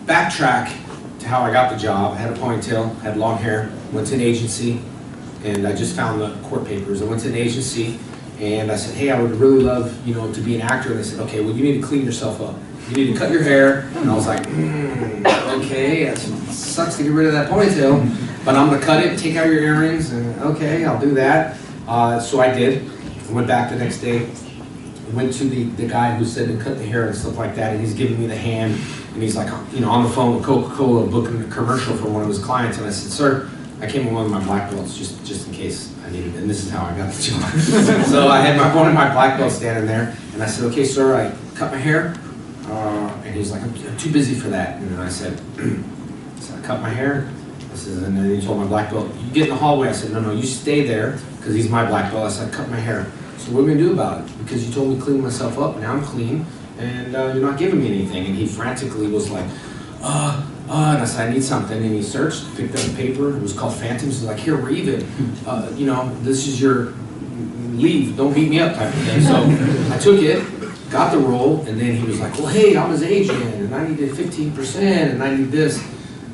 backtrack to how I got the job. I had a ponytail, had long hair, went to an agency, and I just found the court papers. I went to an agency, and I said, hey, I would really love, you know, to be an actor. And they said, okay, well, you need to clean yourself up. You need to cut your hair. And I was like, okay, it sucks to get rid of that ponytail, but I'm gonna cut it, take out your earrings, and okay, I'll do that. So I did. I went back the next day. I went to the guy who said to cut the hair and stuff like that, and he's giving me the hand, and he's like, you know, on the phone with Coca-Cola booking a commercial for one of his clients, and I said, sir, I came with one of my black belts just in case I needed it, and this is how I got the job. So I had one of my black belts standing there, and I said, okay, sir, I cut my hair, and he's like, I'm too busy for that, and then I said, so I cut my hair. I said, and then he told my black belt, you get in the hallway. I said, no, you stay there, because he's my black belt. I said, I cut my hair. So what are we going to do about it? Because you told me to clean myself up, now I'm clean, and you're not giving me anything. And he frantically was like, and I said, I need something. And he searched, picked up a paper. It was called Phantoms. He's like, here, read it. You know, this is your leave. Don't beat me up type of thing. So I took it, got the role, and then he was like, well, hey, I'm his agent, and I needed 15%, and I need this.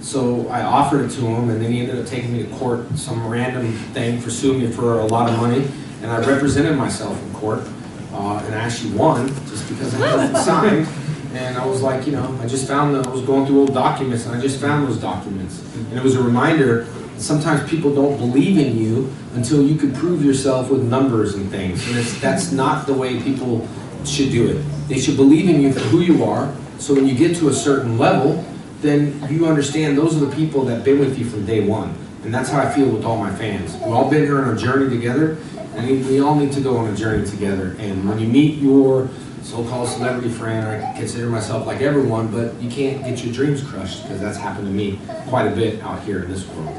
So I offered it to him, and then he ended up taking me to court, some random thing for suing me for a lot of money. And I represented myself in court, and I actually won just because I had it signed. And I was like, you know, I just found that I was going through old documents, and I just found those documents. And it was a reminder that sometimes people don't believe in you until you can prove yourself with numbers and things. And that's not the way people should do it. They should believe in you for who you are, so when you get to a certain level, then you understand those are the people that have been with you from day one. And that's how I feel with all my fans. We've all been here on a journey together, and we all need to go on a journey together. And when you meet your so-called celebrity friend, I consider myself like everyone, but you can't get your dreams crushed, because that's happened to me quite a bit out here in this world.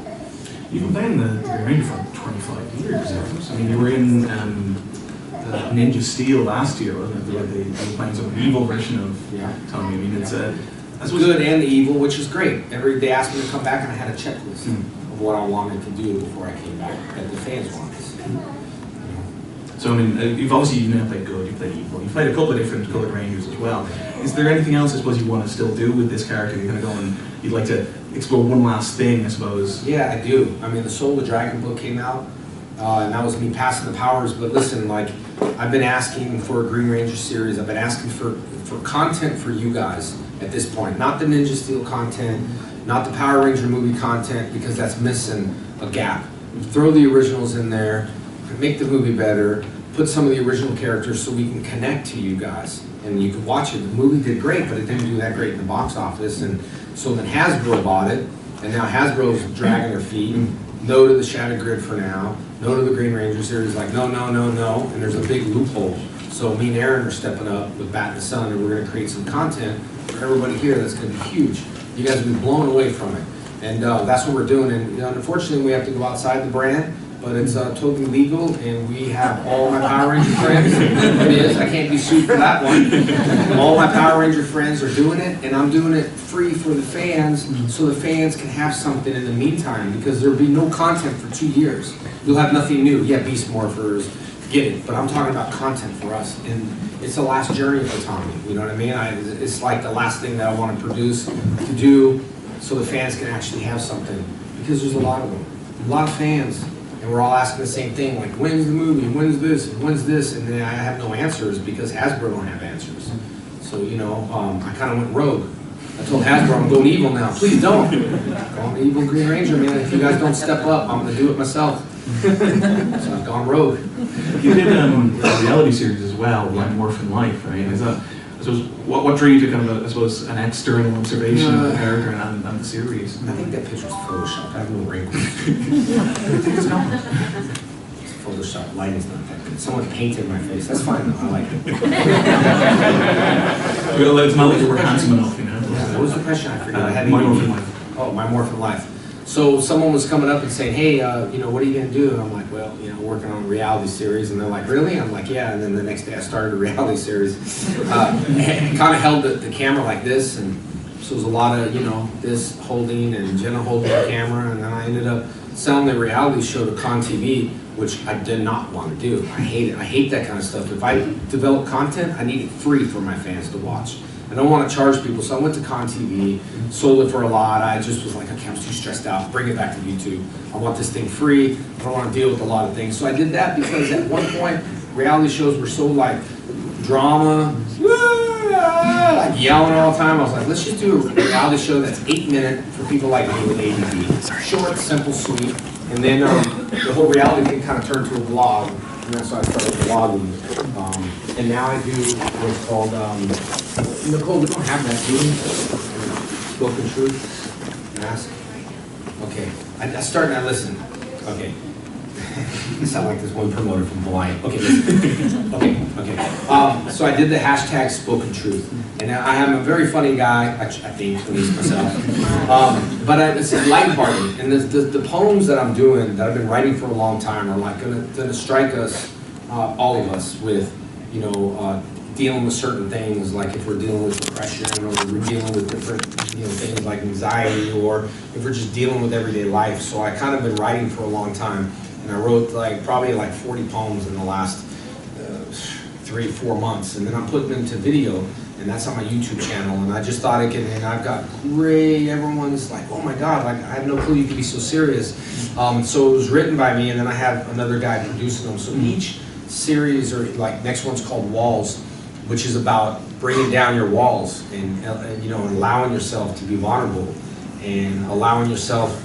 You've been playing the Green for 25 years. I mean, you were in Ninja Steel last year, wasn't it? They were playing some evil version of Tommy. I mean, it's that's good and the evil, which is great. They asked me to come back, and I had a checklist of what I wanted to do before I came back that the fans wanted. So I mean, you've obviously not played good, you've played evil, you've played a couple of different coloured rangers as well. Is there anything else I suppose you want to still do with this character? You're kind of going, you'd like to explore one last thing, I suppose. Yeah, I do. I mean, the Soul of the Dragon book came out, and that was me passing the powers. But listen, like, I've been asking for a Green Ranger series. I've been asking for content for you guys at this point. Not the Ninja Steel content, not the Power Ranger movie content, because that's missing a gap. Throw the originals in there, make the movie better, put some of the original characters so we can connect to you guys. And you can watch it. The movie did great, but it didn't do that great in the box office. And so then Hasbro bought it, and now Hasbro's dragging their feet. No to the Shattered Grid for now. No to the Green Ranger series. Like, no. And there's a big loophole. So me and Aaron are stepping up with Bat in the Sun, and we're going to create some content for everybody here that's going to be huge. You guys will be blown away from it. And that's what we're doing. And unfortunately, we have to go outside the brand. But it's totally legal, and we have all my Power Ranger friends. It is. I can't be sued for that one. All my Power Ranger friends are doing it, and I'm doing it free for the fans, so the fans can have something in the meantime, because there'll be no content for 2 years. You'll have nothing new. Yeah, Beast Morphers, get it. But I'm talking about content for us, and it's the last journey for Tommy. You know what I mean? It's like the last thing that I want to produce, to do, so the fans can actually have something, because there's a lot of them, a lot of fans. And we're all asking the same thing, like, when's the movie, when's this, and then I have no answers because Hasbro don't have answers. So, you know, I kind of went rogue. I told Hasbro, I'm going evil now. Please don't. Going the evil Green Ranger, man. If you guys don't step up, I'm going to do it myself. So I've gone rogue. You did a reality series as well, like Morphin Life. I mean, is that, I suppose, what drew you to kind of, I suppose, an external observation of the character and the series? I think that picture's Photoshopped. I have no wrinkles. It's Photoshop. Lighting's not that good. Someone painted my face. That's fine though. I like it. Well, it's not like you were handsome enough, you know. Yeah, what was the question? I forgot. My Morphin Life. Oh, My Morphin Life. So someone was coming up and saying, hey, you know, what are you going to do? And I'm like, well, you know, working on a reality series. And they're like, really? I'm like, yeah. And then the next day I started a reality series. And kind of held the camera like this. And so it was a lot of, you know, this holding and Jenna holding the camera. And then I ended up selling the reality show to Con TV, which I did not want to do. I hate it. I hate that kind of stuff. If I develop content, I need it free for my fans to watch. I don't want to charge people, so I went to Con TV, sold it for a lot. I just was like, okay, I'm too stressed out, bring it back to YouTube. I want this thing free, I don't want to deal with a lot of things. So I did that because at one point, reality shows were so like drama, like yelling all the time. I was like, let's just do a reality show that's 8 minutes for people like me with ADD. Short, simple, sweet. And then the whole reality thing kind of turned to a vlog, and that's why I started vlogging. And now I do what's called, Nicole, we don't have that, do we? Spoken Truth Mask? Okay, I started, I listened. Okay. You sound like this one promoter from Hawaii. Okay, listen. Okay. So I did the hashtag Spoken Truth. And I am a very funny guy, I think, at least myself. But it's lighthearted. And the poems that I'm doing, that I've been writing for a long time, are like gonna strike us, all of us, with, you know, dealing with certain things, like if we're dealing with depression, or we're dealing with different, you know, things like anxiety, or if we're just dealing with everyday life. So I kind of been writing for a long time, and I wrote probably 40 poems in the last 3-4 months, and then I'm putting them to video, and that's on my YouTube channel. And I just thought and I've got great, everyone's like, oh my God, like I had no clue you could be so serious. So it was written by me, and then I have another guy producing them. So each series, or like next one's called Walls, which is about bringing down your walls and you know, allowing yourself to be vulnerable and allowing yourself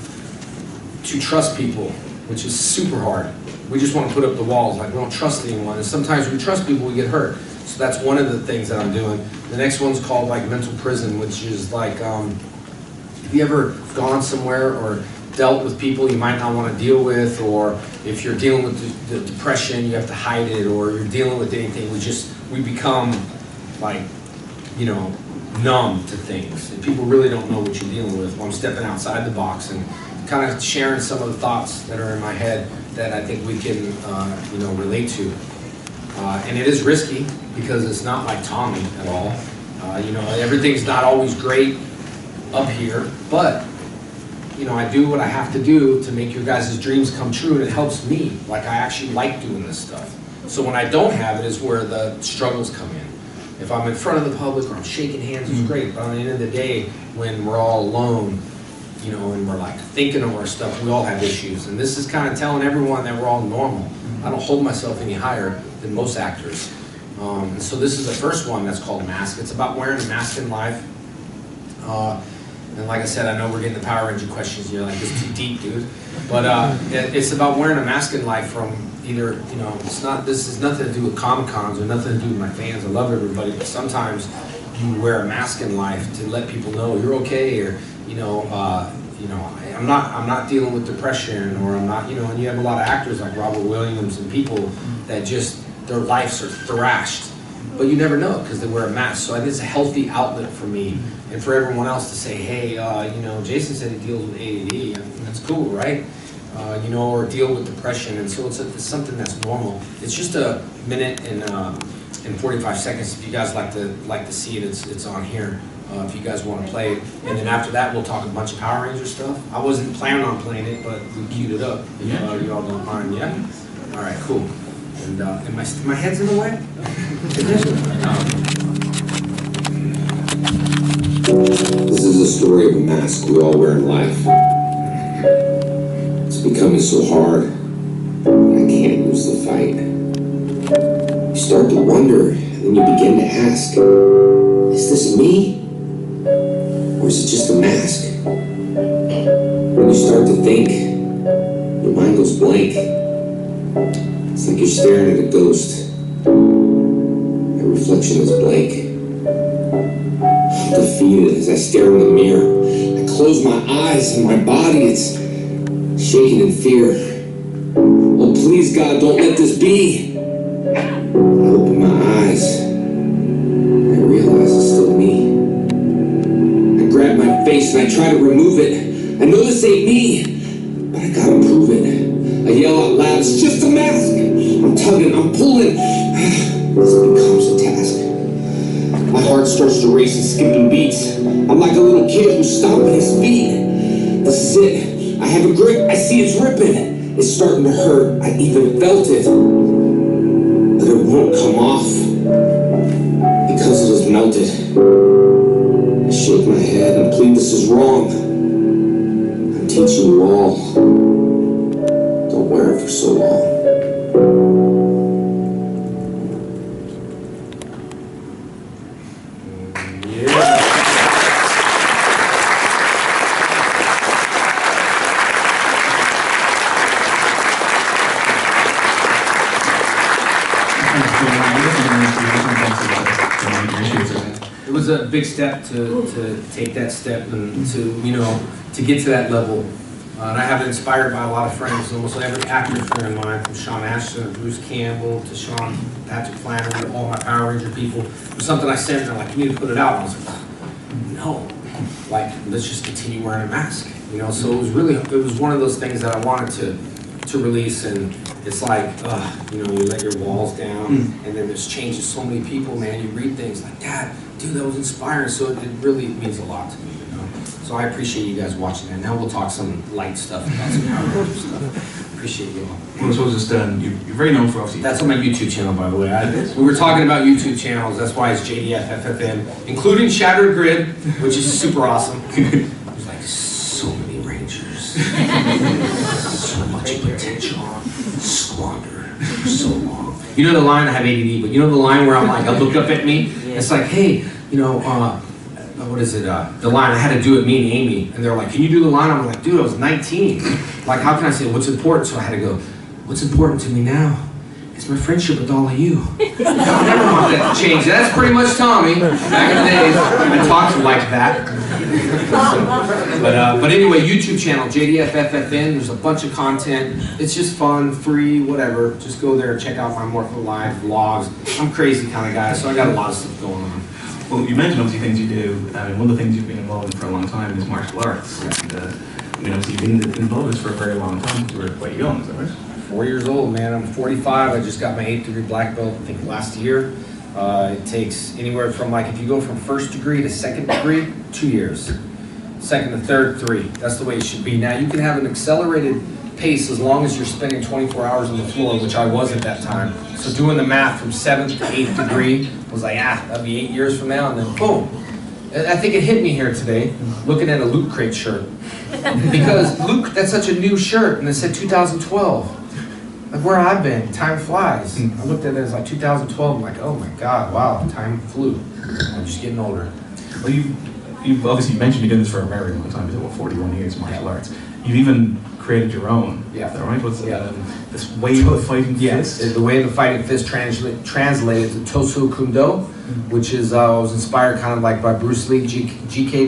to trust people, which is super hard. We just want to put up the walls, like we don't trust anyone, and sometimes we trust people, we get hurt. So that's one of the things that I'm doing. The next one's called like Mental Prison, which is like, have you ever gone somewhere or dealt with people you might not want to deal with, or if you're dealing with the depression, you have to hide it, or you're dealing with anything, we become like, you know, numb to things, and people really don't know what you're dealing with. Well, I'm stepping outside the box and kind of sharing some of the thoughts that are in my head that I think we can, you know, relate to. And it is risky because it's not like Tommy at all. You know, everything's not always great up here, but you know, I do what I have to do to make your guys' dreams come true, and it helps me. Like, I actually like doing this stuff. So when I don't have it is where the struggles come in. If I'm in front of the public or I'm shaking hands, it's great, but at the end of the day, when we're all alone, you know, and we're like thinking of our stuff, we all have issues. And this is kind of telling everyone that we're all normal. I don't hold myself any higher than most actors. And so this is the first one that's called Mask. It's about wearing a mask in life. And like I said, I know we're getting the Power Ranger questions. You're like, this is too deep, dude. But it's about wearing a mask in life from either, you know, this has nothing to do with Comic-Cons or nothing to do with my fans. I love everybody, but sometimes you wear a mask in life to let people know you're okay, or, you know, I'm not dealing with depression, or I'm not, you know, and you have a lot of actors like Robert Williams and people that just, their lives are thrashed, but you never know because they wear a mask. So I think it's a healthy outlet for me and for everyone else to say, hey, you know, Jason said he deals with ADD, and that's cool, right? You know, or deal with depression, and so it's something that's normal. It's just a minute and 45 seconds. If you guys like to see it, it's on here. If you guys want to play it, and then after that we'll talk a bunch of Power Ranger stuff. I wasn't planning on playing it, but we queued it up. Yeah. You all don't mind, yeah? All right, cool. And my head's in the way? This is a story of a mask we all wear in life. It's becoming so hard, I can't lose the fight. You start to wonder, and then you begin to ask, is this me? Or is it just a mask? When you start to think, your mind goes blank. It's like you're staring at a ghost. That reflection is blank. I'm defeated as I stare in the mirror. I close my eyes and my body, it's shaking in fear. Oh, please, God, don't let this be. I open my eyes. I realize it's still me. I grab my face and I try to remove it. I know this ain't me, but I gotta prove it. I yell out loud, it's just a mask. I'm tugging, I'm pulling. This becomes a task. My heart starts to race and skipping beats. I'm like a little kid who's stomping his feet. This is it. I have a grip, I see it's ripping. It's starting to hurt, I even felt it. But it won't come off because it is melted. wrong. I'm teaching you all. Don't wear it for so long. It was a big step to take that step and to get to that level. And I have been inspired by a lot of friends, almost every actor friend of mine, from Sean Ashton to Bruce Campbell to Sean Patrick Flannery to all my Power Ranger people. It was something I sent and they're like, you need to put it out. And I was like, no, like, let's just continue wearing a mask. So it was one of those things that I wanted to release, and it's like, you let your walls down, and then there's changes. So many people, man, you read things like, Dad, dude, that was inspiring. So it really means a lot to me, So I appreciate you guys watching that. Now we'll talk some light stuff about some Power Ranger stuff. Appreciate you all. Well, so just you're very known for obviously. That's on my YouTube channel, by the way. We were talking about YouTube channels. That's why it's JDF-FFN, including Shattered Grid, which is super awesome. There's like so many Rangers, so much potential, squandered for so long. You know the line, I have ADD, but you know the line where I'm like, I look up at me, it's like, hey, what is it, the line, I had to do it, me and Amy, and they're like, can you do the line? I'm like, dude, I was 19. Like, how can I say what's important? So I had to go, what's important to me now? It's my friendship with all of you. I never want that to change. That's pretty much Tommy. Back in the days, I talked like that. But anyway, YouTube channel, JDF-FFN, there's a bunch of content. It's just fun, free, whatever. Just go there and check out my more live vlogs. I'm a crazy kind of guy, so I got a lot of stuff going on. Well, you mentioned obviously things you do. One of the things you've been involved in for a long time is martial arts. And, obviously you've been involved in this for a very long time. You were quite young, is that right? 4 years old, man. I'm 45. I just got my 8th degree black belt, I think, last year. It takes anywhere from, like, if you go from 1st degree to 2nd degree, 2 years. 2nd to 3rd, 3. That's the way it should be. Now, you can have an accelerated pace as long as you're spending 24 hours on the floor, which I was at that time. So doing the math from 7th to 8th degree, I was like, that'd be 8 years from now, and then boom. I think it hit me here today, looking at a Loot Crate shirt. Because Luke, that's such a new shirt, and it said 2012. Like, where I've been, time flies. I looked at it as like 2012, I'm like, oh my God, wow, time flew. I'm just getting older. Well, you've obviously mentioned you've been doing this for a very long time. You've done, 41 years martial arts. You've even created your own. Yeah. Is that right? What's this way of the fighting fist? Yes, the way of the fighting fist translated to Tosu Kundo, which is, was inspired kind of like by Bruce Lee, Jeet Kune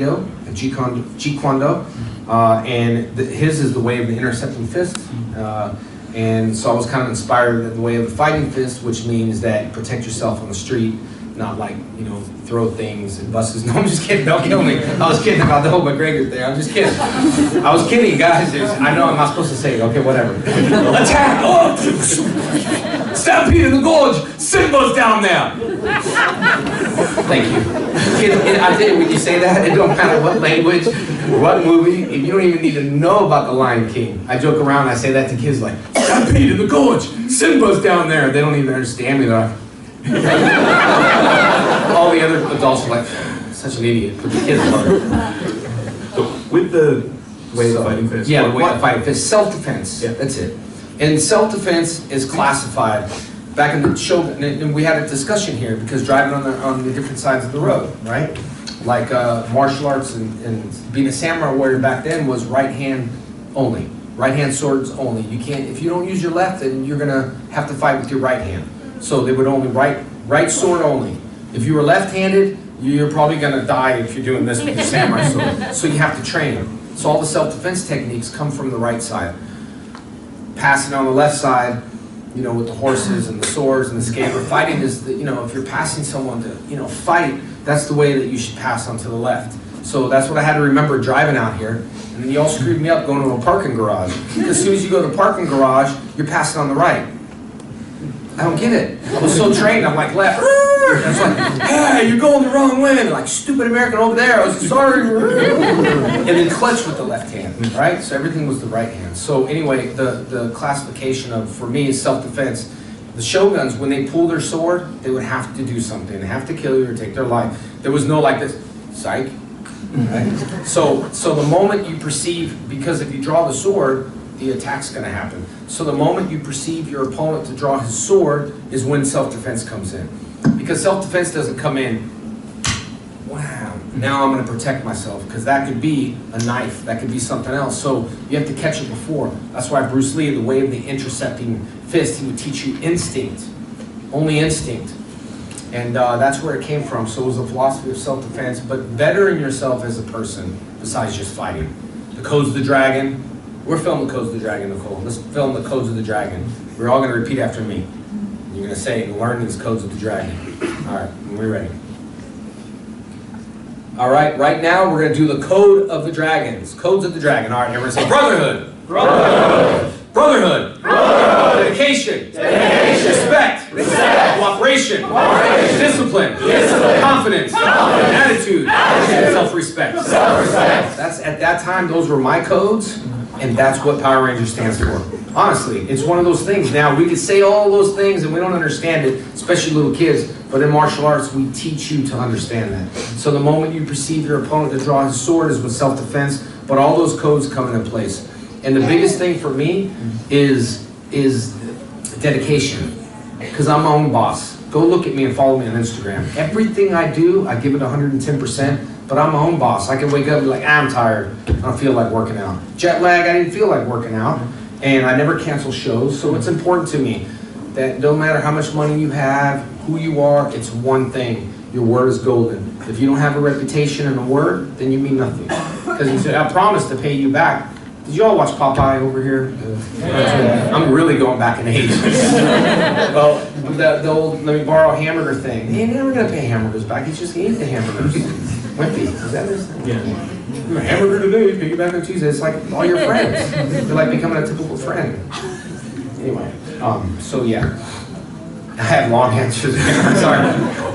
Do. And his is the way of the intercepting fist. And so I was kind of inspired in the way of the fighting fist, which means that you protect yourself on the street, not like, throw things and bust his. No, I'm just kidding, don't kill me. I was kidding about the whole McGregor thing, I'm just kidding. I was kidding, guys. I know I'm not supposed to say it, okay, whatever. Attack! Oh! Stampede in the gorge! Simba's down there! Thank you. Kids, I tell you, when you say that, it don't matter what language, what movie, if you don't even need to know about the Lion King. I joke around, I say that to kids like, Stampede in the gorge! Simba's down there! They don't even understand me, though. All the other adults are like, such an idiot, but the kids love it. So, with the way of fighting fist? Yeah, the way of fighting fist. Self-defense, that's it. And self-defense is classified. Back in the show, and we had a discussion here, because driving on the different sides of the road, right? Like martial arts and being a samurai warrior back then was right hand only. Right hand swords only. You can't, if you don't use your left, then you're gonna have to fight with your right hand. So they would only right sword only. If you were left-handed, you're probably gonna die if you're doing this with your samurai sword. So you have to train. So all the self-defense techniques come from the right side. Passing on the left side, with the horses and the swords and the scabbard. Fighting is, if you're passing someone to, fight, that's the way that you should pass on to the left. So that's what I had to remember driving out here. And then you all screwed me up going to a parking garage. As soon as you go to the parking garage, you're passing on the right. I don't get it. I was so trained, I'm like left. I was like, hey, you're going the wrong way. Like, stupid American over there, I was sorry. And then clutch with the left hand, right? So everything was the right hand. So anyway, the classification of, for me, is self-defense. The shoguns, when they pull their sword, they would have to do something. They have to kill you or take their life. There was no like this, psych, Right? So the moment you perceive, because if you draw the sword, the attack's going to happen. So the moment you perceive your opponent to draw his sword is when self-defense comes in. Because self-defense doesn't come in, wow, now I'm going to protect myself, because that could be a knife, that could be something else. So you have to catch it before. That's why Bruce Lee, the way of the intercepting fist, he would teach you instinct, only instinct. And that's where it came from. So it was a philosophy of self-defense, but bettering yourself as a person besides just fighting. The Codes of the Dragon. We're filming the Codes of the Dragon, Nicole. Let's film the Codes of the Dragon. We're all going to repeat after me. You're going to say, learn these Codes of the Dragon. All right, we're ready. All right, right now we're going to do the Code of the Dragons. Codes of the Dragon. All right, everyone say brotherhood. Brotherhood. Brotherhood. Brotherhood. Dedication. Dedication. Respect. Respect. Cooperation. Cooperation. Discipline. Discipline. Confidence. Confidence. Attitude. Attitude. Self-respect. Self-respect. That's, at that time, those were my codes, and that's what Power Ranger stands for. Honestly, it's one of those things. Now, we could say all those things and we don't understand it, especially little kids, but in martial arts, we teach you to understand that. So the moment you perceive your opponent to draw his sword is with self-defense, but all those codes come into place. And the biggest thing for me is dedication, because I'm my own boss. Go look at me and follow me on Instagram. Everything I do, I give it 110%, but I'm my own boss. I can wake up and be like, I'm tired. I don't feel like working out. Jet lag, I didn't feel like working out. And I never cancel shows, so it's important to me that no matter how much money you have, who you are, it's one thing. Your word is golden. If you don't have a reputation and a word, then you mean nothing. Because he said, I promise to pay you back. Did you all watch Popeye over here? I'm really going back in age. Well, the old let me borrow a hamburger thing. He ain't never going to pay hamburgers back. He's just eating the hamburgers. Wimpy, is that his name? Yeah. Hamburger today, pay you back on Tuesday. It's like all your friends. They're like becoming a typical friend. Anyway, so yeah. I have long answers. I'm sorry.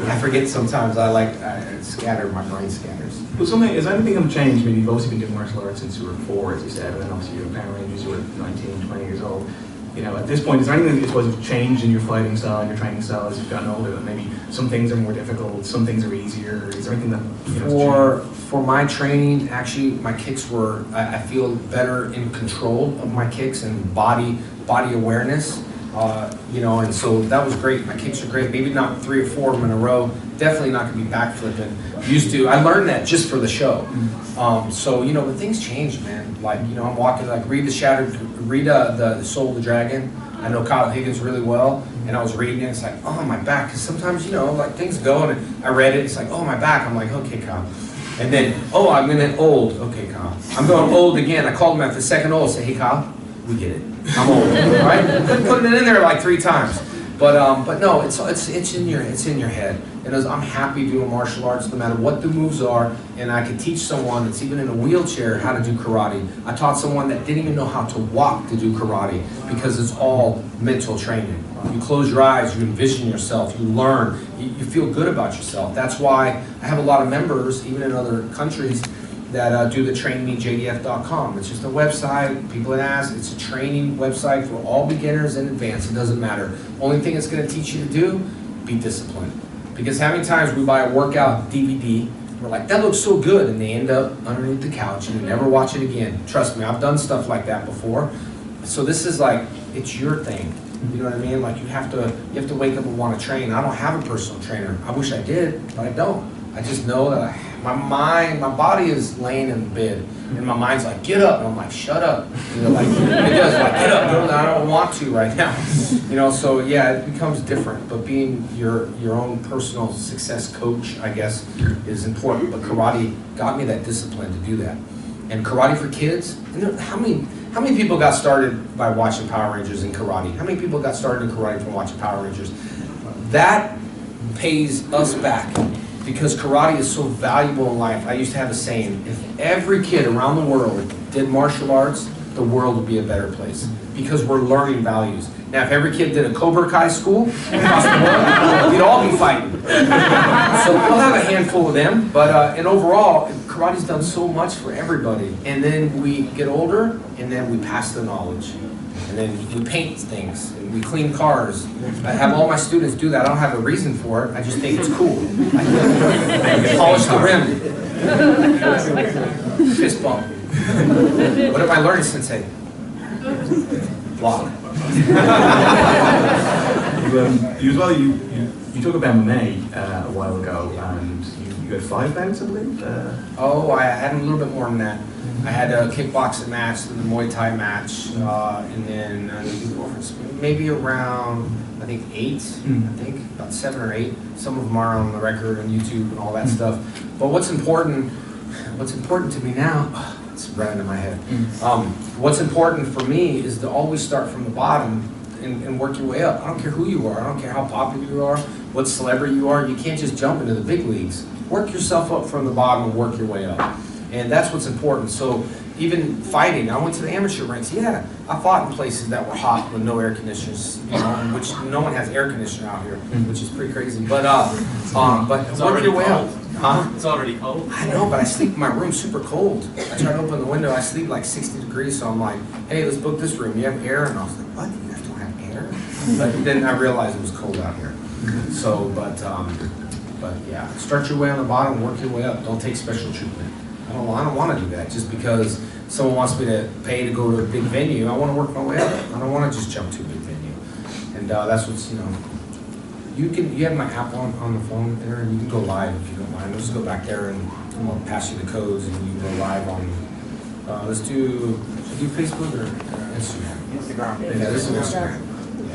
I forget sometimes. I scatter, my brain scatters. Well, has anything going to change? I mean, you've obviously been doing martial arts since you were 4, as you said, and then obviously you're Power Rangers, you were 19, 20 years old. You know, at this point, is there anything that you suppose have changed in your fighting style and your training style as you've gotten older? That maybe some things are more difficult, some things are easier. Is there anything that for my training, actually, my kicks were. I feel better in control of my kicks and body awareness. You know, and so that was great. My kicks are great. Maybe not 3 or 4 of them in a row. Definitely not going to be backflipping. Used to. I learned that just for the show. So you know, but things change, man. Like you know, I'm walking like read the Soul of the Dragon. I know Kyle Higgins really well, and I was reading it. It's like, oh my back. Because sometimes you know, like things go, and I read it. It's like, oh my back. I'm like, okay, Kyle. And then, oh, I'm in an old. Okay, Kyle. I'm going old again. I called him after the second old. Say, hey, Kyle, we get it. I'm old, right? Putting it in there like 3 times, but no, it's in your head. And I'm happy doing martial arts no matter what the moves are, and I can teach someone that's even in a wheelchair how to do karate. I taught someone that didn't even know how to walk to do karate because it's all mental training. You close your eyes, you envision yourself, you learn, you feel good about yourself. That's why I have a lot of members, even in other countries, that do the trainmejdf.com. It's just a website, people that ask, it's a training website for all beginners and advanced, it doesn't matter. Only thing it's gonna teach you to do, be disciplined. Because how many times we buy a workout DVD, we're like, that looks so good, and they end up underneath the couch and you never watch it again. Trust me, I've done stuff like that before. So this is like, it's your thing. You know what I mean? Like you have to wake up and want to train. I don't have a personal trainer. I wish I did, but I don't. I just know that my body is laying in bed, and my mind's like, get up, and I'm like, shut up. You know, like it does, like get up. No, I don't want to right now. You know, so yeah, it becomes different. But being your own personal success coach, I guess, is important. But karate got me that discipline to do that. And karate for kids. And how many people got started by watching Power Rangers in karate? How many people got started in karate from watching Power Rangers? That pays us back. Because karate is so valuable in life. I used to have a saying, if every kid around the world did martial arts, the world would be a better place. Because we're learning values. Now, if every kid did a Cobra Kai school across the world, we'd all be fighting. So we'll have a handful of them, but and overall, karate's done so much for everybody. And then we get older, and then we pass the knowledge. And then we paint things, and we clean cars. I have all my students do that. I don't have a reason for it. I just think it's cool. I polish the rim. Fist bump. What have I learned, Sensei? Block. You as well, you took up MMA a while ago, and you had 5 bouts, I believe? Oh, I had a little bit more than that. I had a kickboxing match, then a Muay Thai match, and then maybe around, I think 8, about 7 or 8. Some of them are on the record on YouTube and all that stuff. But what's important to me now, it's right into my head. What's important for me is to always start from the bottom and work your way up. I don't care who you are. I don't care how popular you are, what celebrity you are. You can't just jump into the big leagues. Work yourself up from the bottom and work your way up. And that's what's important. So even fighting, I went to the amateur ranks. Yeah, I fought in places that were hot with no air conditioners, you know, which no one has air conditioner out here, which is pretty crazy. But work your way up. Huh? It's already cold. I know, but I sleep in my room super cold. I try to open the window, I sleep like 60 degrees, so I'm like, hey, let's book this room. You have air? And I was like, what? You guys don't have air? But then I realized it was cold out here. So, but yeah, start your way on the bottom, work your way up. Don't take special treatment. I don't want to do that just because someone wants me to pay to go to a big venue. I want to work my way up. I don't want to just jump to a big venue. And that's what's, you know, you have my app on the phone there, and you can go live if you don't mind. Let's just go back there and I'm gonna pass you the codes, and you can go live on. Let's do Facebook or Instagram? Instagram. Yeah, this is Instagram.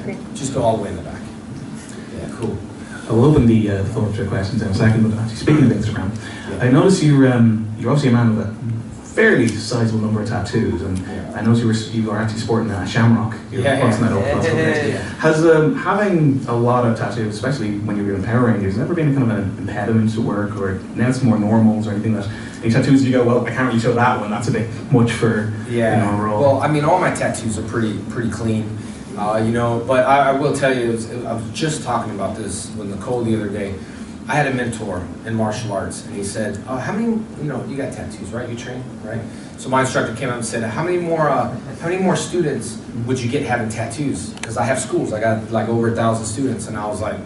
Yeah. Just go all the way in the back. Yeah, cool. I'll open the phone up to questions in a second, but actually speaking of Instagram, I noticed you're obviously a man with a fairly sizable number of tattoos, and I noticed you were actually sporting a shamrock. You were crossing that up. Has having a lot of tattoos, especially when you were in Power Rangers, never been kind of an impediment to work, or now it's more normals or anything that any tattoos you go, well, I can't really show that one, that's a bit much for a role? Well, I mean, all my tattoos are pretty clean. You know, but I will tell you, I was just talking about this with Nicole the other day. I had a mentor in martial arts, and he said, how many, you know, you got tattoos, right? You train, right? So my instructor came up and said, how many more students would you get having tattoos? Because I have schools, I got like over 1,000 students, and I was like,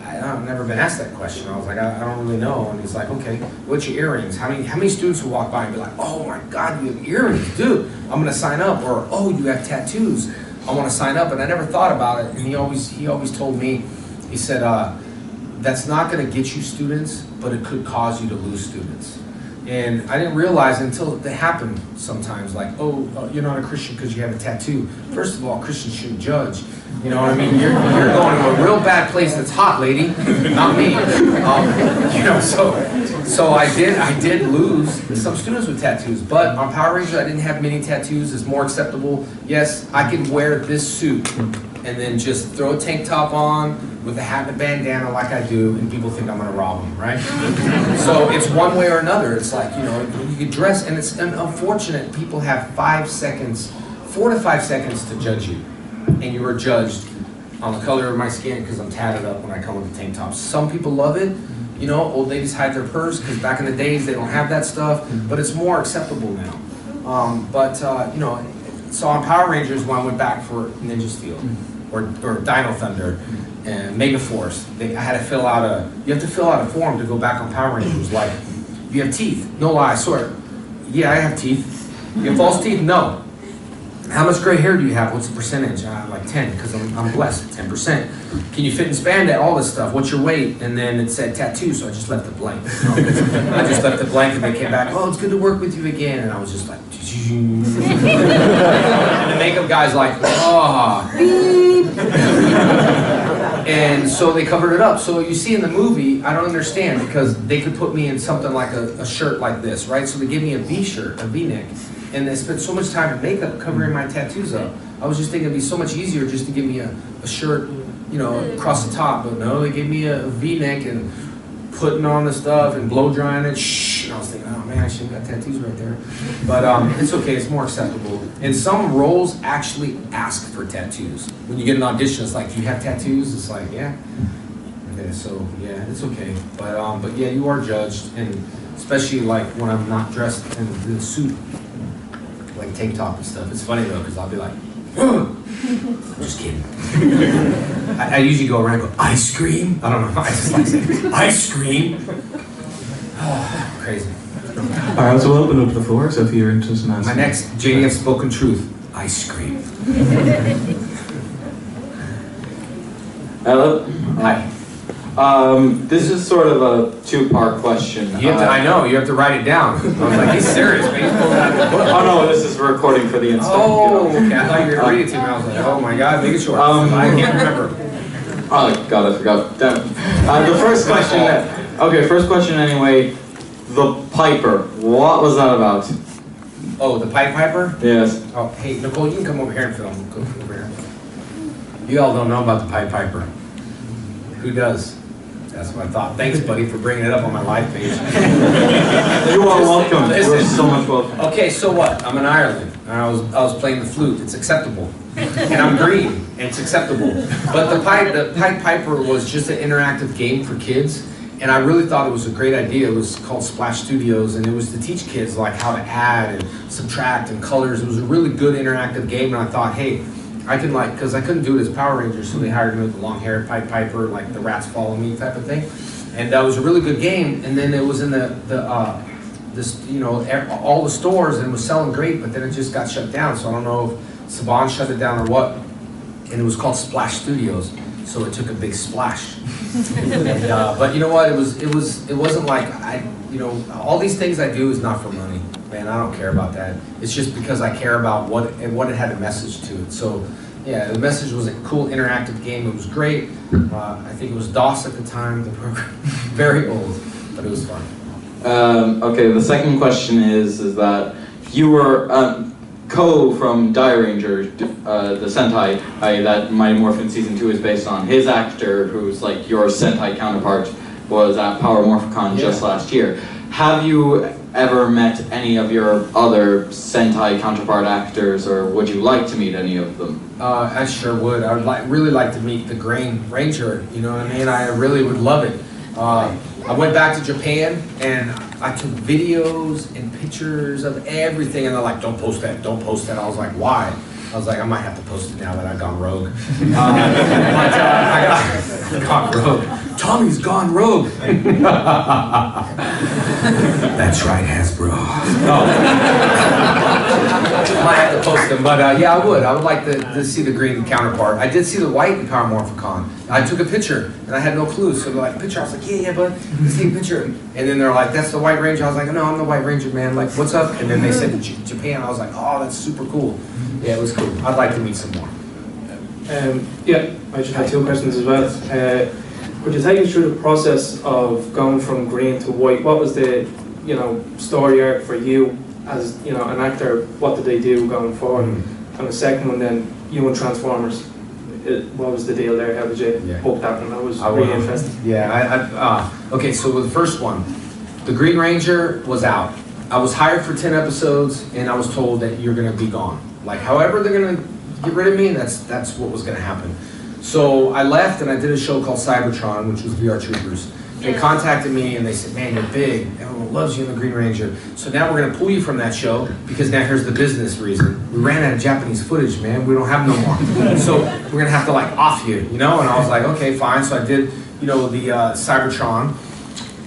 I've never been asked that question. I was like, I don't really know. And he's like, okay, what's your earrings? How many students will walk by and be like, oh my God, you have earrings, dude, I'm gonna sign up. Or, oh, you have tattoos, I want to sign up. And I never thought about it. And he always told me, he said, that's not going to get you students, but it could cause you to lose students. And I didn't realize until it happened sometimes, like, oh, you're not a Christian because you have a tattoo. First of all, Christians shouldn't judge. You know what I mean? You're going to a real bad place that's hot, lady, not me. You know, so I did lose some students with tattoos, but on Power Rangers I didn't have many tattoos. It's more acceptable. Yes, I can wear this suit and then just throw a tank top on with a hat and a bandana like I do, and people think I'm gonna rob them, right? So it's one way or another. It's like, you know, you can dress, and it's unfortunate people have 4 to 5 seconds to judge you, and you are judged on the color of my skin because I'm tatted up when I come with the tank tops. Some people love it. You know, old ladies hide their purse because back in the days they don't have that stuff, but it's more acceptable now. You know, so on Power Rangers, when I went back for Ninja Steel or Dino Thunder and Mega Force, I had to fill out you have to fill out a form to go back on Power Rangers. Like, you have teeth? No lie, I swear. Yeah, I have teeth. You have false teeth? No. How much gray hair do you have? What's the percentage? Like 10, because I'm blessed, 10%. Can you fit in spandex? All this stuff. What's your weight? And then it said tattoo, so I just left it blank. I just left it blank, and they came back, oh, it's good to work with you again. And I was just like, and the makeup guy's like, oh. And so they covered it up. So you see in the movie, I don't understand, because they could put me in something like a shirt like this, right? So they give me a V-shirt, a V-neck. And they spent so much time in makeup covering my tattoos up. I was just thinking it'd be so much easier just to give me a shirt, you know, across the top. But no, they gave me a V-neck and putting on the stuff and blow drying it. Shh. And I was thinking, oh man, I should have got tattoos right there. But it's okay, it's more acceptable. And some roles actually ask for tattoos. When you get an audition, it's like, do you have tattoos? It's like, yeah. Okay, so yeah, it's okay. But yeah, you are judged, and especially like when I'm not dressed in the suit, like tank top and stuff. It's funny though, because I'll be like, Just kidding. I usually go around and go, ice cream? I don't know, I just like saying, ice cream? Crazy. Alright, so we'll open up the floor, so if you're interested in answering. My next JDF spoken truth, ice cream. Hello. Hi. This is sort of a two-part question. You have to, I know, you have to write it down. I was like, he's serious, man. He's pulling out his book. Oh no, this is recording for the Insta. Oh, okay. I thought you were going to read it to me. I was like, oh my God, make it short. I can't remember. Oh God, I forgot. Damn. The first question. Okay, first question anyway. The Piper. What was that about? Oh, the Pied Piper? Yes. Oh, hey, Nicole, you can come over here and film. Go over here. You all don't know about the Pied Piper. Who does? That's what I thought. Thanks, buddy, for bringing it up on my live page. You are welcome. You're so much welcome. Okay, so what? I'm in Ireland. And I was playing the flute. It's acceptable. And I'm green. And it's acceptable. But the Pied Piper was just an interactive game for kids. And I really thought it was a great idea. It was called Splash Studios, and it was to teach kids like how to add and subtract and colors. It was a really good interactive game, and I thought, hey, I can like, because I couldn't do it as Power Rangers, so they hired me with the long hair, Pied Piper, like the rats follow me type of thing. And that was a really good game. And then it was in this, you know, all the stores, and it was selling great, but then it just got shut down. So I don't know if Saban shut it down or what. And it was called Splash Studios, so it took a big splash. And, but you know what? It wasn't like you know, all these things I do is not for money, man. I don't care about that. It's just because I care about what it had a message to it. So yeah, the message was a cool interactive game. It was great. I think it was DOS at the time. The program, very old, but it was fun. Okay, the second question is that you were Ko from Die Ranger, the Sentai that Mighty Morphin Season 2 is based on. His actor, who's like your Sentai counterpart, was at Power Morphicon just last year. Have you ever met any of your other Sentai counterpart actors, or would you like to meet any of them? I sure would. I would really like to meet the Green Ranger. You know what I mean? I really would love it. I went back to Japan and I took videos and pictures of everything, and they're like, don't post that, don't post that. I was like, why? I was like, I might have to post it now that I've gone rogue. I got rogue. Tommy's gone rogue. That's right, Hasbro. Might have to post them, but yeah, I would like to see the green counterpart. I did see the white in Power Morphicon. I took a picture, and I had no clue, so they're like, picture? I was like, yeah, bud, let's take a picture. And then they're like, that's the White Ranger. I was like, no, I'm the White Ranger, man. Like, what's up? And then they said Japan. I was like, oh, that's super cool. Yeah, it was cool. I'd like to meet some more. Yeah, I just had two questions as well. Could you take us through the process of going from green to white? What was the, you know, story arc for you as, you know, an actor? What did they do going forward? And the second one, then, you and Transformers. What was the deal there? How did you hook that one? That was really interesting. Yeah, okay, so with the first one, the Green Ranger was out. I was hired for 10 episodes, and I was told that you're gonna be gone. Like, however they're gonna get rid of me, that's what was gonna happen. So I left and I did a show called Cybertron, which was VR Troopers. They contacted me and they said, man, you're big. Everyone loves you in the Green Ranger. So now we're gonna pull you from that show, because now here's the business reason. We ran out of Japanese footage, man. We don't have no more. So we're gonna have to like off you, you know? And I was like, okay, fine. So I did, you know, the Cybertron.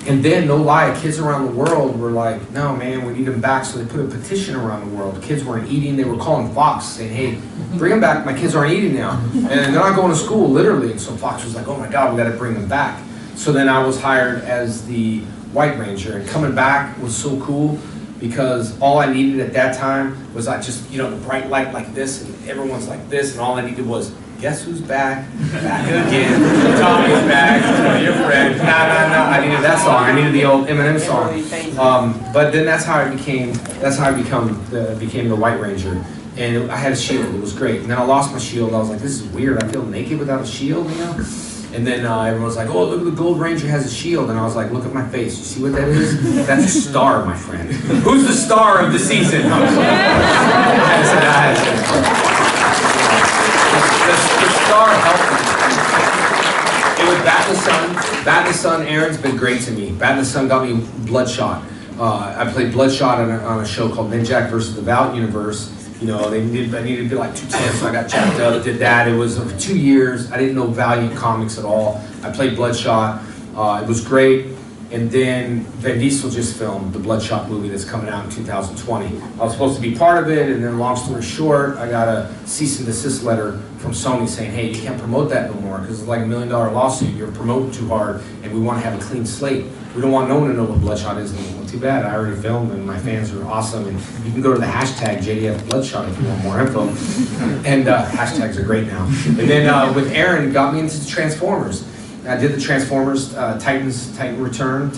And then, no lie, kids around the world were like, no, man, we need them back. So they put a petition around the world. Kids weren't eating. They were calling Fox saying, hey, bring them back. My kids aren't eating now. And they're not going to school, literally. And so Fox was like, oh my God, we got to bring them back. So then I was hired as the White Ranger. And coming back was so cool, because all I needed at that time was I just, you know, the bright light like this, and everyone's like this. And all I needed was, guess who's back? Back again. Tommy's back. Your friend. No. I needed that song. I needed the old Eminem song. But then that's how I became the White Ranger. And I had a shield. It was great. And then I lost my shield. I was like, this is weird. I feel naked without a shield, you know? And then everyone was like, oh, look, the Gold Ranger has a shield. And I was like, look at my face. You see what that is? That's a star, my friend. Who's the star of the season? The star helped me. It was Bat in the Sun. Bat in the Sun, Aaron's been great to me. Bat in the Sun got me Bloodshot. I played Bloodshot on a show called Ninjak vs. the Valiant Universe. You know, I needed to be like 210, so I got jacked up, did that. It was over 2 years. I didn't know Valiant Comics at all. I played Bloodshot. It was great. And then Vin Diesel just filmed the Bloodshot movie that's coming out in 2020. I was supposed to be part of it, and then long story short, I got a cease and desist letter from Sony saying, hey, you can't promote that no more because it's like $1 million lawsuit. You're promoting too hard, and we want to have a clean slate. We don't want no one to know what Bloodshot is anymore. Well, too bad, I already filmed, and my fans are awesome. And you can go to the hashtag JDF Bloodshot if you want more info. And hashtags are great now. And then with Aaron, got me into Transformers. I did the Transformers, Titans Return.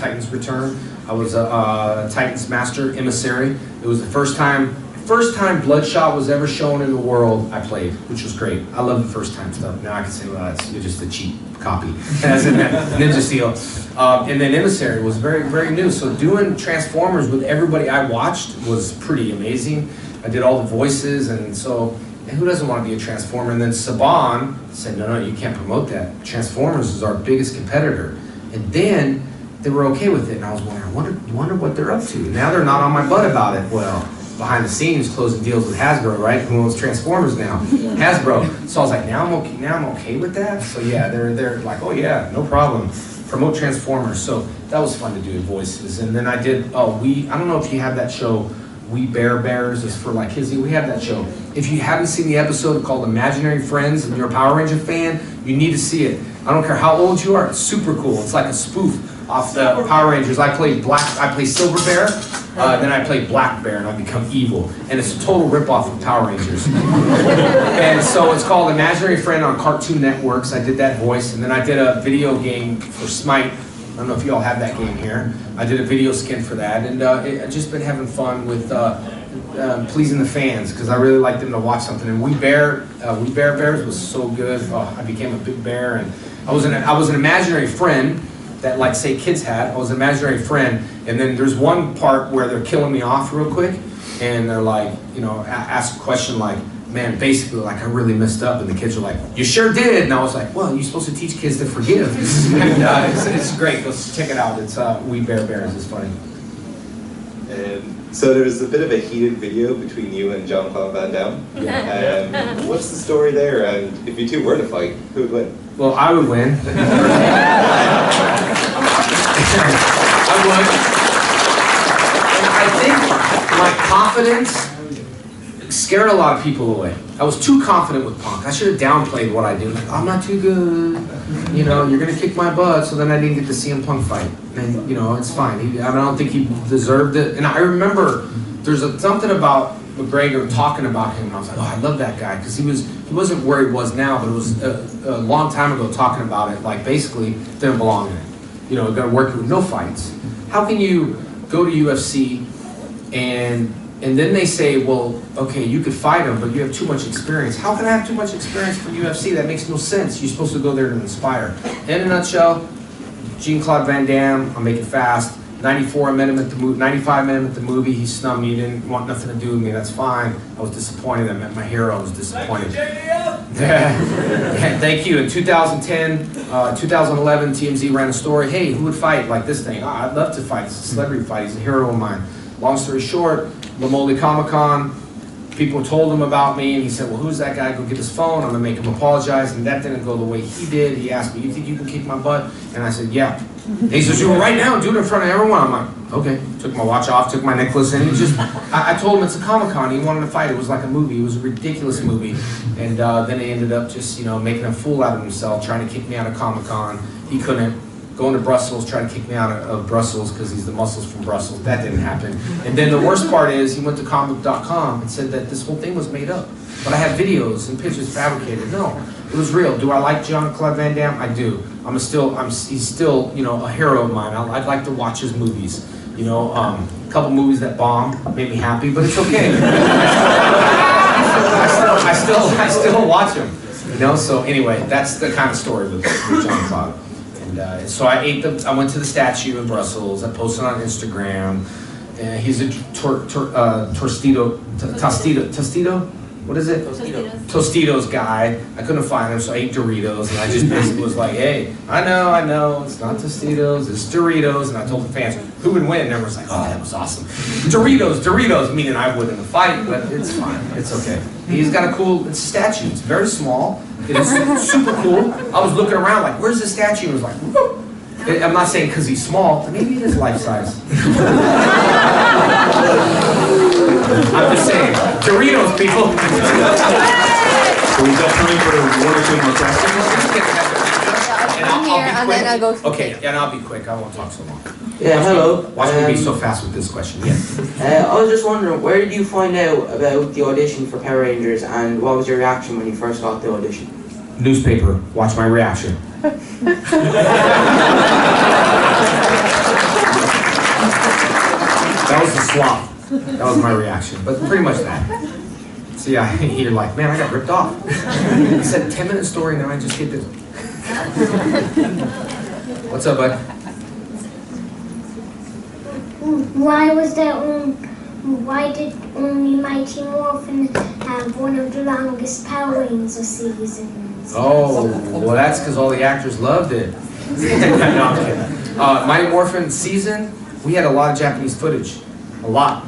I was a Titans Master Emissary. It was the first time Bloodshot was ever shown in the world I played, which was great. I love the first time stuff. Now I can say, well, it's just a cheap copy. As in Ninja Steel. And then Emissary was very, very new. So doing Transformers with everybody I watched was pretty amazing. I did all the voices, and so, and who doesn't want to be a Transformer? And then Saban said, no, you can't promote that. Transformers is our biggest competitor. And then they were okay with it, and I was wondering, I wonder what they're up to. Now they're not on my butt about it. Well, behind the scenes, closing deals with Hasbro, right? Who owns Transformers now? Hasbro. So I was like, now I'm okay with that? So yeah, they're like, oh yeah, no problem. Promote Transformers. So that was fun to do voices. And then I did, I don't know if you have that show, We Bear Bears, is for like kids. We have that show. If you haven't seen the episode called Imaginary Friends and you're a Power Ranger fan, you need to see it. I don't care how old you are, it's super cool. It's like a spoof off the Power Rangers. I play Silver Bear, then I play Black Bear, and I become evil. And it's a total ripoff of Power Rangers. And so it's called Imaginary Friend on Cartoon Networks. I did that voice, and then I did a video game for Smite. I don't know if you all have that game here. I did a video skin for that, and I've just been having fun with pleasing the fans, because I really like them to watch something. And We Bear Bears was so good. Oh, I became a big bear, and I was an imaginary friend that, like, say kids had. I was an imaginary friend, and then there's one part where they're killing me off real quick, and they're like, you know, ask a question like, man, basically, like, I really messed up, and the kids are like, you sure did, and I was like, well, you're supposed to teach kids to forgive. And it's great. Let's check it out. It's We Bear Bears. It's funny. And so there was a bit of a heated video between you and Jean-Claude Van Damme. Yeah. What's the story there? And if you two were to fight, who would win? Well, I would win. I would. And I think my confidence scared a lot of people away. I was too confident with Punk. I should have downplayed what I do. Like, I'm not too good. You know, you're gonna kick my butt. So then I didn't get to see him Punk fight. And you know, it's fine. I don't think he deserved it. And I remember there's something about McGregor talking about him, and I was like, oh, I love that guy, because he wasn't where he was now, but it was a long time ago talking about it, like basically didn't belong in it. You know, got to work with no fights. How can you go to UFC and then they say, well, okay, you could fight him, but you have too much experience. How can I have too much experience for UFC? That makes no sense. You're supposed to go there to inspire. In a nutshell, Jean-Claude Van Damme, I'll make it fast. 95 minutes the movie, he snubbed me, he didn't want nothing to do with me, that's fine. I was disappointed, I met my hero, I was disappointed. Thank you. In 2010, 2011, TMZ ran a story, hey, who would fight like this thing? Oh, I'd love to fight, it's a celebrity fight, he's a hero of mine. Long story short, Lamoli Comic-Con, people told him about me, and he said, well, who's that guy? Go get his phone, I'm gonna make him apologize, and that didn't go the way he did. He asked me, you think you can kick my butt? And I said, yeah. And he says, you right now, do it in front of everyone. I'm like, okay. Took my watch off, took my necklace, and I told him it's a Comic-Con, he wanted to fight. It was like a movie, it was a ridiculous movie. And then he ended up just, you know, making a fool out of himself, trying to kick me out of Comic-Con. He couldn't. Going to Brussels, trying to kick me out of Brussels because he's the muscles from Brussels. That didn't happen. And then the worst part is, he went to comic.com and said that this whole thing was made up. But I have videos and pictures fabricated. No, it was real. Do I like Jean-Claude Van Damme? I do. He's still, you know, a hero of mine. I'd like to watch his movies. You know, a couple movies that bombed made me happy, but it's okay. I still watch them. You know, so anyway, that's the kind of story with Jean-Claude. And so I went to the statue in Brussels. I posted on Instagram. He's a Tostido. What is it? Tostitos guy. I couldn't find them, so I ate Doritos, and I just basically was like, hey, I know, it's not Tostitos, it's Doritos, and I told the fans who would win, and everyone's like, oh, that was awesome. Doritos, meaning I would in the fight, but it's fine, it's okay. He's got a cool, it's a statue, it's very small, it is super cool. I was looking around like, where's the statue? It was like, whoop. I'm not saying because he's small, maybe it is life size. I'm just saying, Doritos, people. So we've got time for one or two more questions. I'm here, and then I'll go. Okay, and I'll be quick. I won't talk so long. Yeah, hello. Watch me be so fast with this question. Yes. I was just wondering, where did you find out about the audition for Power Rangers, and what was your reaction when you first got the audition? Newspaper. Watch my reaction. That was the swap. That was my reaction. But pretty much that. See, you're like, man, I got ripped off. He said 10-minute story, and then I just hit this. What's up, bud? Why did only Mighty Morphin have one of the longest Power Rangers seasons? Oh, well, that's because all the actors loved it. No, I'm kidding. Mighty Morphin season, we had a lot of Japanese footage, a lot.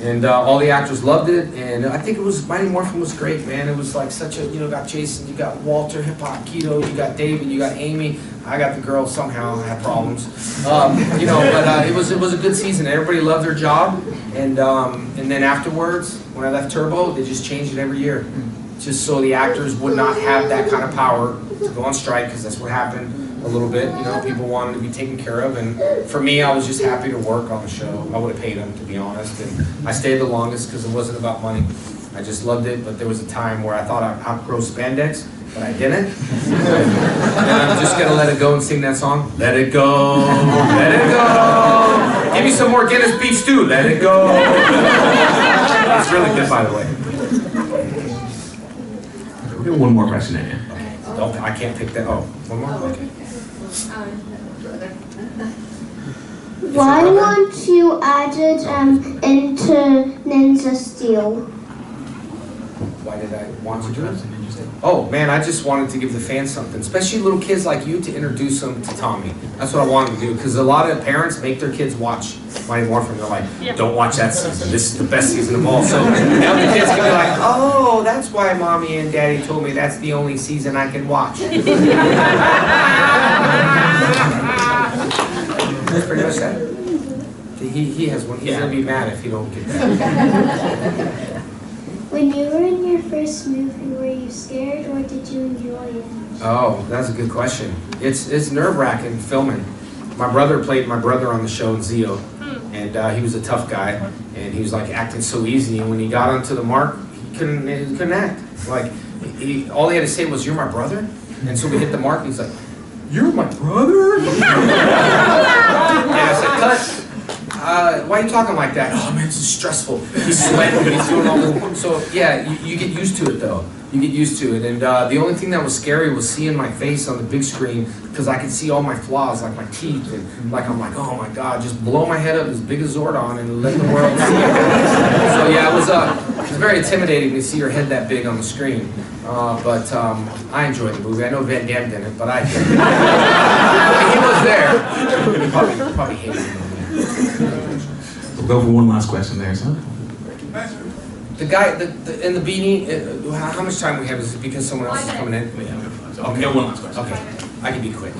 And all the actors loved it, and I think it was, Mighty Morphin was great, man. It was like such a, you got Jason, you got Walter, Hip Hop Keto, you got David, you got Amy. I got the girl somehow, I had problems. But it was a good season. Everybody loved their job, and then afterwards, when I left Turbo, they just changed it every year. Just so the actors would not have that kind of power to go on strike, because that's what happened a little bit. People wanted to be taken care of, and for me, I was just happy to work on the show. I would have paid them, to be honest, and I stayed the longest because it wasn't about money. I just loved it, but there was a time where I thought I'd outgrow spandex, but I didn't. And I'm just gonna let it go and sing that song. Let it go, let it go. Give me some more Guinness beef stew. Let it go. It's really good, by the way. We'll get one more question in here. I can't pick that. Oh, one more? Okay. Why weren't you added into Ninja Steel? Why did I want to do it? Oh man, I just wanted to give the fans something, especially little kids like you, to introduce them to Tommy. That's what I wanted to do, because a lot of parents make their kids watch Mighty Morphin. They're like, don't watch that season. This is the best season of all. So now the kids can be like, oh, that's why mommy and daddy told me that's the only season I can watch. That's pretty much that. He has one. He's gonna be mad if you don't get that. When you were in your first movie, were you scared or did you enjoy it? Oh, that's a good question. It's nerve-wracking filming. My brother played my brother on the show, Zio, and he was a tough guy, and he was like acting so easy. And when he got onto the mark, he couldn't act. Like all he had to say was, "You're my brother," and so we hit the mark, and he's like, "You're my brother?" And I said, "Cut." Why are you talking like that? Oh man, this is stressful. He's sweating, but he's doing all this. So yeah, you get used to it though. You get used to it. And the only thing that was scary was seeing my face on the big screen, because I could see all my flaws, like my teeth, and I'm like, oh my God, just blow my head up as big as Zordon and let the world see it. So yeah, it was very intimidating to see your head that big on the screen. But I enjoyed the movie. I know Van Damme didn't, but I did. He was there. He probably hated it. We'll go for one last question there, so. The guy in the beanie, how much time we have? Is it because someone else is coming in? Okay, one last question. Okay, I can be quick.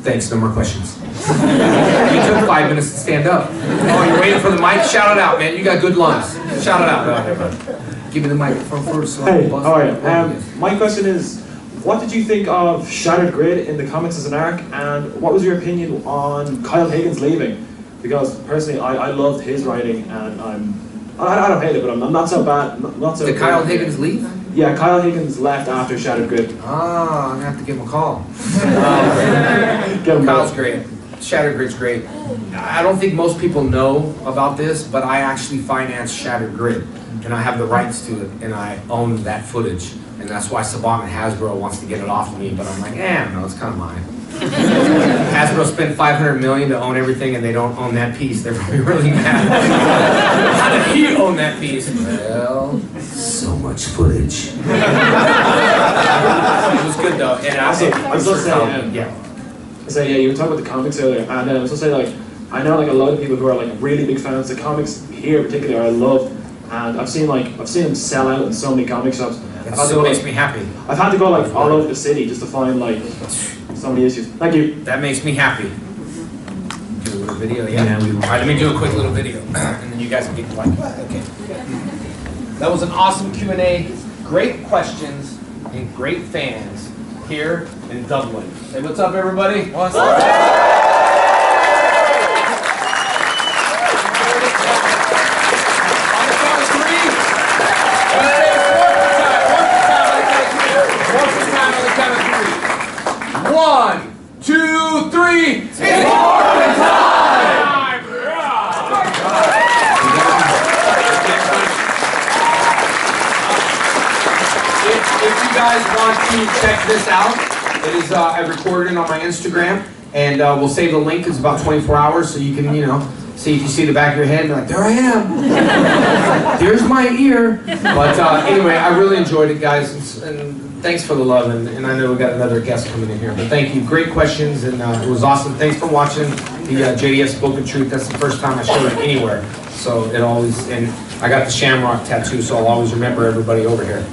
Thanks, no more questions. You took 5 minutes to stand up. Oh, you're waiting for the mic? Shout it out, man. You got good lungs. Shout it out. Give me the microphone first. So Hey, alright. My question is, what did you think of Shattered Grid in the comics as an arc, and what was your opinion on Kyle Higgins leaving? Because personally, I loved his writing, and I don't hate it, but I'm not so bad. Not so. Did Kyle Higgins leave? Yeah, Kyle Higgins left after Shattered Grid. Ah, I'm gonna have to give him a call. Get him Kyle's back. great. Shattered Grid's great. I don't think most people know about this, but I actually financed Shattered Grid, and I have the rights to it, and I own that footage, and that's why Saban and Hasbro wants to get it off of me, but I'm like, no, it's kind of mine. Hasbro spent $500 million to own everything, and they don't own that piece. They're probably really mad. How did he own that piece? Well, so much footage. It was good though, and I was also saying, yeah. So yeah, you were talking about the comics earlier, and I was also saying like I know like a lot of people who are like really big fans of comics here, particularly I love, and I've seen them sell out in so many comic shops. It so makes me happy. I've had to go like all over the city just to find like so many issues. Thank you. That makes me happy. Do a little video, yeah. All right, let me do a quick little video, and then you guys can get quiet. Okay. That was an awesome Q&A. Great questions and great fans here in Dublin. Say what's up, everybody. What's up? One, two, three. It's morning time! If you guys want to check this out, it is I recorded it on my Instagram, and we'll save the link. It's about 24 hours, so you can, see if you see the back of your head and be like, there I am. There's my ear. But anyway, I really enjoyed it, guys, and thanks for the love, and I know we got another guest coming in here, but thank you. Great questions, and it was awesome. Thanks for watching the JDS Spoken Truth. That's the first time I showed it anywhere, so it always, and I got the Shamrock tattoo, so I'll always remember everybody over here.